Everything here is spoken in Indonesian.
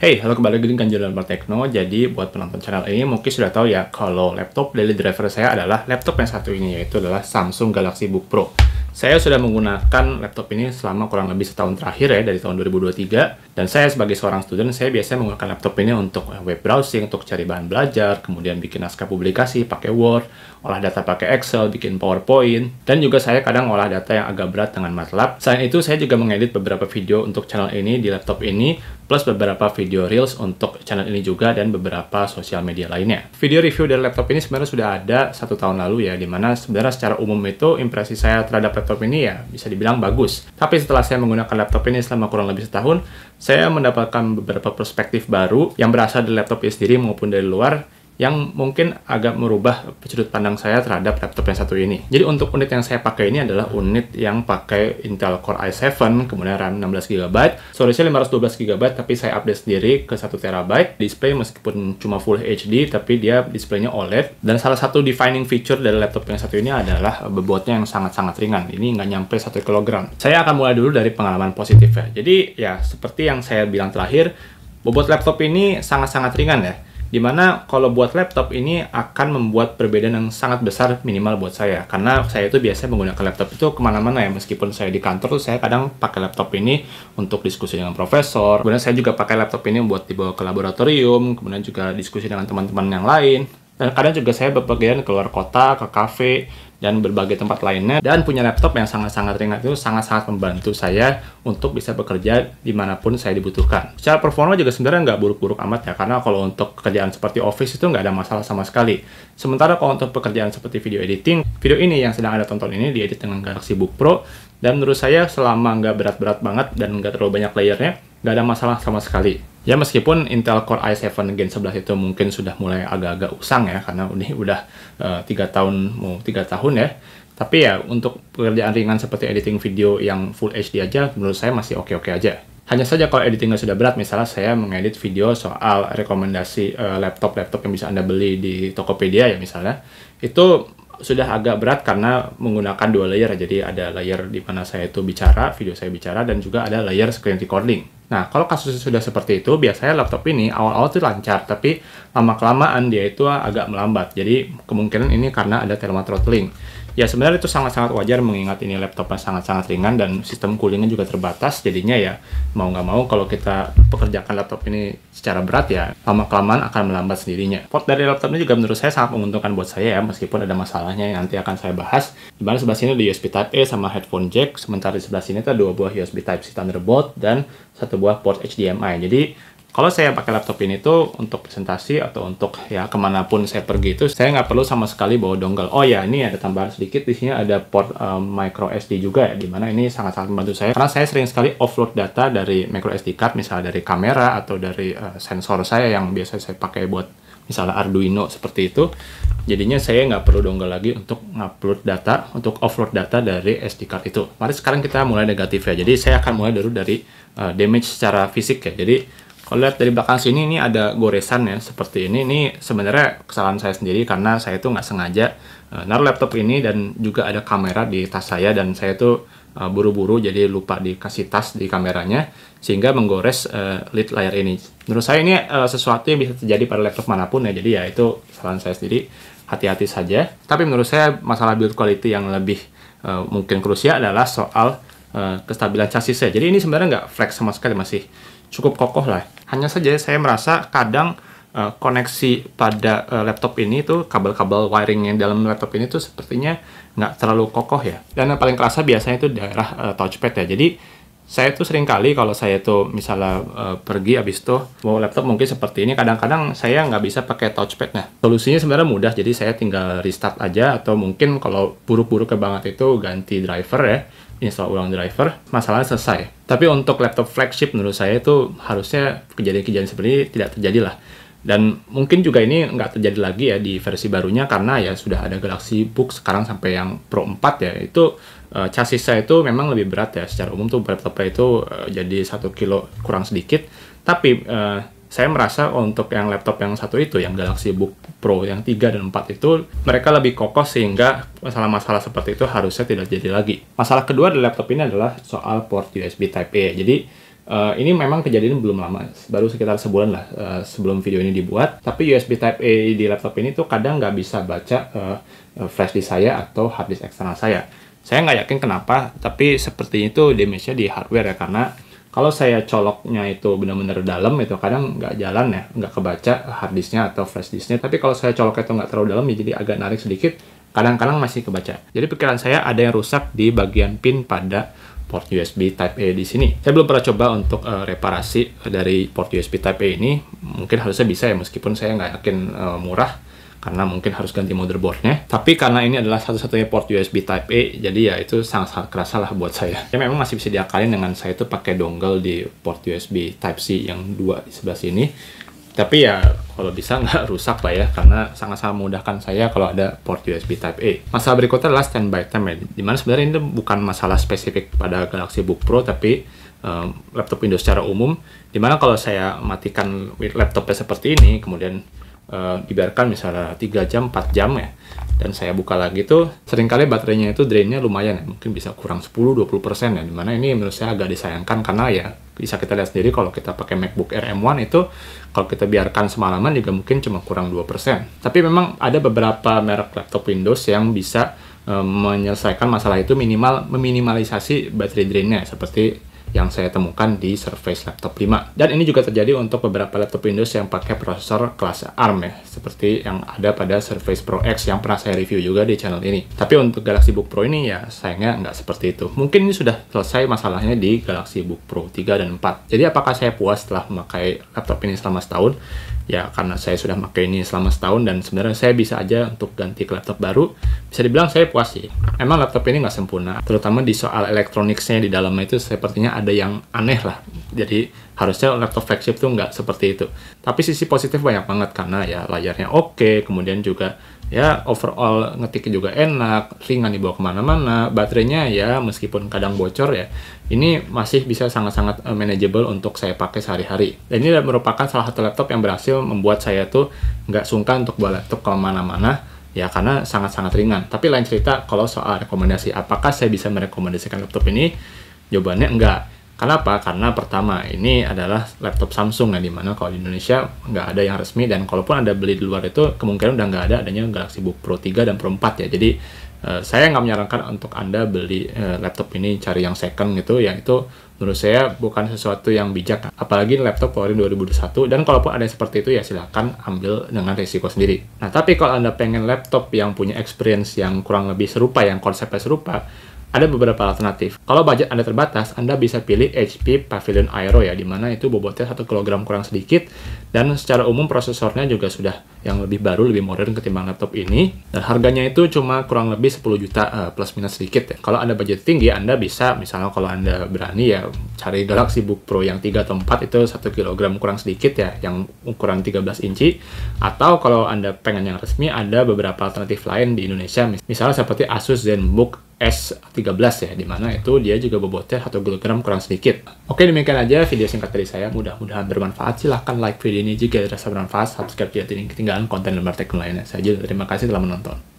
Hey, halo, kembali lagi dengan Jurnal Tekno. Jadi buat penonton channel ini mungkin sudah tahu ya kalau laptop daily driver saya adalah laptop yang satu ini, yaitu adalah Samsung Galaxy Book Pro. Saya sudah menggunakan laptop ini selama kurang lebih setahun terakhir ya, dari tahun 2023. Dan saya sebagai seorang student, saya biasanya menggunakan laptop ini untuk web browsing, untuk cari bahan belajar, kemudian bikin naskah publikasi pakai Word, olah data pakai Excel, bikin PowerPoint, dan juga saya kadang olah data yang agak berat dengan MATLAB. Selain itu, saya juga mengedit beberapa video untuk channel ini di laptop ini, plus beberapa video reels untuk channel ini juga, dan beberapa sosial media lainnya. Video review dari laptop ini sebenarnya sudah ada 1 tahun lalu ya, dimana sebenarnya secara umum itu impresi saya terhadap laptop ini ya bisa dibilang bagus. Tapi setelah saya menggunakan laptop ini selama kurang lebih setahun, saya mendapatkan beberapa perspektif baru yang berasal dari laptop ini sendiri maupun dari luar, yang mungkin agak merubah sudut pandang saya terhadap laptop yang satu ini. Jadi untuk unit yang saya pakai ini adalah unit yang pakai Intel Core i7, kemudian RAM 16GB, storage-nya 512GB, tapi saya update sendiri ke 1TB. Display meskipun cuma Full HD, tapi dia displaynya OLED. Dan salah satu defining feature dari laptop yang satu ini adalah bobotnya yang sangat-sangat ringan. Ini nggak nyampe 1 kg. Saya akan mulai dulu dari pengalaman positif ya. Jadi ya seperti yang saya bilang terakhir, bobot laptop ini sangat-sangat ringan ya. Dimana kalau buat laptop ini akan membuat perbedaan yang sangat besar minimal buat saya. Karena saya itu biasanya menggunakan laptop itu kemana-mana ya. Meskipun saya di kantor tuh saya kadang pakai laptop ini untuk diskusi dengan profesor. Kemudian saya juga pakai laptop ini buat dibawa ke laboratorium. Kemudian juga diskusi dengan teman-teman yang lain. Dan kadang juga saya berpergian keluar kota, ke kafe, dan berbagai tempat lainnya. Dan punya laptop yang sangat-sangat ringan itu sangat-sangat membantu saya untuk bisa bekerja dimanapun saya dibutuhkan. Secara performa juga sebenarnya nggak buruk-buruk amat ya, karena kalau untuk pekerjaan seperti office itu nggak ada masalah sama sekali. Sementara kalau untuk pekerjaan seperti video editing, video ini yang sedang Anda tonton ini diedit dengan Galaxy Book Pro, dan menurut saya selama nggak berat-berat banget dan nggak terlalu banyak layernya, nggak ada masalah sama sekali. Ya meskipun Intel Core i7 Gen 11 itu mungkin sudah mulai agak-agak usang ya, karena ini udah 3 tahun ya. Tapi ya untuk pekerjaan ringan seperti editing video yang Full HD aja, menurut saya masih oke-oke aja. Hanya saja kalau editingnya sudah berat, misalnya saya mengedit video soal rekomendasi laptop-laptop yang bisa Anda beli di Tokopedia ya misalnya, itu sudah agak berat karena menggunakan 2 layer. Jadi ada layer di mana saya itu bicara, video saya bicara, dan juga ada layer screen recording. Nah, kalau kasusnya sudah seperti itu, biasanya laptop ini awal-awal tuh lancar, tapi lama-kelamaan dia itu agak melambat. Jadi kemungkinan ini karena ada thermal throttling. Ya sebenarnya itu sangat-sangat wajar mengingat ini laptopnya sangat-sangat ringan dan sistem coolingnya juga terbatas. Jadinya ya mau nggak mau kalau kita pekerjakan laptop ini secara berat ya lama-kelamaan akan melambat sendirinya. Port dari laptop ini juga menurut saya sangat menguntungkan buat saya ya, meskipun ada masalahnya yang nanti akan saya bahas. Dimana sebelah sini ada USB Type-A sama headphone jack, sementara di sebelah sini ada 2 buah USB Type-C Thunderbolt dan 1 buah port HDMI. Jadi kalau saya pakai laptop ini tuh untuk presentasi atau untuk ya kemanapun saya pergi itu saya nggak perlu sama sekali bawa dongle. Oh ya, ini ada tambahan sedikit, di sini ada port micro SD juga ya, dimana ini sangat-sangat membantu saya karena saya sering sekali offload data dari micro SD card, misalnya dari kamera atau dari sensor saya yang biasa saya pakai buat misalnya Arduino seperti itu. Jadinya saya nggak perlu dongle lagi untuk ngupload data, untuk offload data dari SD card itu. Mari sekarang kita mulai negatif ya. Jadi saya akan mulai dulu dari damage secara fisik ya. Jadi kalau lihat dari belakang sini, ini ada goresan ya, seperti ini. Ini sebenarnya kesalahan saya sendiri karena saya itu nggak sengaja naruh laptop ini, dan juga ada kamera di tas saya, dan saya tuh buru-buru jadi lupa dikasih tas di kameranya, sehingga menggores lid layar ini. Menurut saya ini sesuatu yang bisa terjadi pada laptop manapun ya, jadi ya itu kesalahan saya sendiri, hati-hati saja. Tapi menurut saya masalah build quality yang lebih mungkin krusial adalah soal kestabilan chassis saya. Jadi ini sebenarnya nggak flex sama sekali, masih cukup kokoh lah. Hanya saja saya merasa kadang koneksi pada laptop ini tuh, kabel-kabel wiring yang dalam laptop ini tuh sepertinya nggak terlalu kokoh ya. Dan yang paling kerasa biasanya itu daerah touchpad ya. Jadi saya tuh sering kali kalau saya tuh misalnya pergi habis itu bawa laptop mungkin seperti ini, kadang-kadang saya nggak bisa pakai touchpad. Nah, solusinya sebenarnya mudah, jadi saya tinggal restart aja, atau mungkin kalau buru-buru banget itu ganti driver ya, install ulang driver, masalahnya selesai. Tapi untuk laptop flagship menurut saya itu harusnya kejadian-kejadian seperti ini tidak terjadi lah. Dan mungkin juga ini nggak terjadi lagi ya di versi barunya, karena ya sudah ada Galaxy Book sekarang sampai yang Pro 4 ya. Itu chassis saya itu memang lebih berat ya. Secara umum tuh laptopnya itu jadi 1 kilo kurang sedikit. Tapi saya merasa untuk yang laptop yang satu itu, yang Galaxy Book Pro yang 3 dan 4 itu, mereka lebih kokoh sehingga masalah-masalah seperti itu harusnya tidak jadi lagi. Masalah kedua dari laptop ini adalah soal port USB Type-A. Jadi Ini memang kejadian belum lama, baru sekitar sebulan lah sebelum video ini dibuat. Tapi USB Type-A di laptop ini tuh kadang nggak bisa baca flash disk saya atau hard disk eksternal saya. Saya nggak yakin kenapa, tapi seperti itu damage-nya di hardware ya, karena kalau saya coloknya itu benar-benar dalam itu kadang nggak jalan ya, nggak kebaca hard disknya atau flash disknya. Tapi kalau saya coloknya itu nggak terlalu dalam ya, jadi agak narik sedikit, kadang-kadang masih kebaca. Jadi pikiran saya ada yang rusak di bagian pin pada port USB Type-A di sini. Saya belum pernah coba untuk reparasi dari port USB Type-A ini. Mungkin harusnya bisa ya, meskipun saya nggak yakin murah, karena mungkin harus ganti motherboardnya. Tapi karena ini adalah satu-satunya port USB Type-A, jadi ya itu sangat-sangat kerasa lah buat saya. Ya memang masih bisa diakalin dengan saya itu pakai dongle di port USB Type-C yang dua di sebelah sini. Tapi ya kalau bisa nggak rusak lah ya, karena sangat-sangat memudahkan saya kalau ada port USB Type-A. Masalah berikutnya adalah standby time ya, dimana sebenarnya ini bukan masalah spesifik pada Galaxy Book Pro, tapi laptop Windows secara umum, dimana kalau saya matikan laptopnya seperti ini, kemudian dibiarkan misalnya 3 jam, 4 jam ya, dan saya buka lagi tuh seringkali baterainya itu drainnya lumayan ya, mungkin bisa kurang 10-20% ya, dimana ini menurut saya agak disayangkan, karena ya bisa kita lihat sendiri kalau kita pakai MacBook Air M1 itu kalau kita biarkan semalaman juga mungkin cuma kurang 2%. Tapi memang ada beberapa merek laptop Windows yang bisa menyelesaikan masalah itu, minimal meminimalisasi baterai drainnya, seperti yang saya temukan di Surface Laptop 5. Dan ini juga terjadi untuk beberapa laptop Windows yang pakai prosesor kelas ARM ya, seperti yang ada pada Surface Pro X yang pernah saya review juga di channel ini. Tapi untuk Galaxy Book Pro ini ya sayangnya nggak seperti itu. Mungkin ini sudah selesai masalahnya di Galaxy Book Pro 3 dan 4. Jadi apakah saya puas setelah memakai laptop ini selama setahun? Ya karena saya sudah memakai ini selama setahun dan sebenarnya saya bisa aja untuk ganti ke laptop baru, bisa dibilang saya puas sih. Emang laptop ini nggak sempurna, terutama di soal elektroniknya di dalamnya itu sepertinya ada yang aneh lah. Jadi harusnya laptop flagship tuh nggak seperti itu. Tapi sisi positif banyak banget, karena ya layarnya oke, kemudian juga ya overall ngetik juga enak, ringan dibawa kemana-mana, baterainya ya meskipun kadang bocor ya, ini masih bisa sangat-sangat manageable untuk saya pakai sehari-hari. Dan ini merupakan salah satu laptop yang berhasil membuat saya tuh nggak sungkan untuk bawa laptop kemana-mana, ya karena sangat-sangat ringan. Tapi lain cerita kalau soal rekomendasi, apakah saya bisa merekomendasikan laptop ini? Jawabannya enggak. Kenapa? Karena pertama, ini adalah laptop Samsung ya, dimana kalau di Indonesia nggak ada yang resmi, dan kalaupun Anda beli di luar itu kemungkinan udah nggak ada adanya Galaxy Book Pro 3 dan Pro 4 ya. Jadi saya nggak menyarankan untuk Anda beli laptop ini cari yang second gitu ya, itu menurut saya bukan sesuatu yang bijak. Apalagi laptop keluarin 2021, dan kalaupun ada yang seperti itu ya silahkan ambil dengan risiko sendiri. Nah tapi kalau Anda pengen laptop yang punya experience yang kurang lebih serupa, yang konsepnya serupa, ada beberapa alternatif. Kalau budget Anda terbatas, Anda bisa pilih HP Pavilion Aero ya, dimana itu bobotnya 1 kg kurang sedikit, dan secara umum prosesornya juga sudah yang lebih baru, lebih modern ketimbang laptop ini, dan harganya itu cuma kurang lebih 10 juta plus minus sedikit ya. Kalau Anda budget tinggi, Anda bisa, misalnya kalau Anda berani ya, cari Galaxy Book Pro yang 3 atau 4 itu 1 kg kurang sedikit ya, yang ukuran 13 inci, atau kalau Anda pengen yang resmi, ada beberapa alternatif lain di Indonesia, misalnya seperti Asus ZenBook S13 ya, dimana itu dia juga bobotnya 1 kg kurang sedikit. Oke, demikian aja video singkat dari saya, mudah-mudahan bermanfaat. Silahkan like video ini jika dirasa bermanfaat, subscribe jika tidak ketinggalan konten lembar teknologi lainnya. Saya juga terima kasih telah menonton.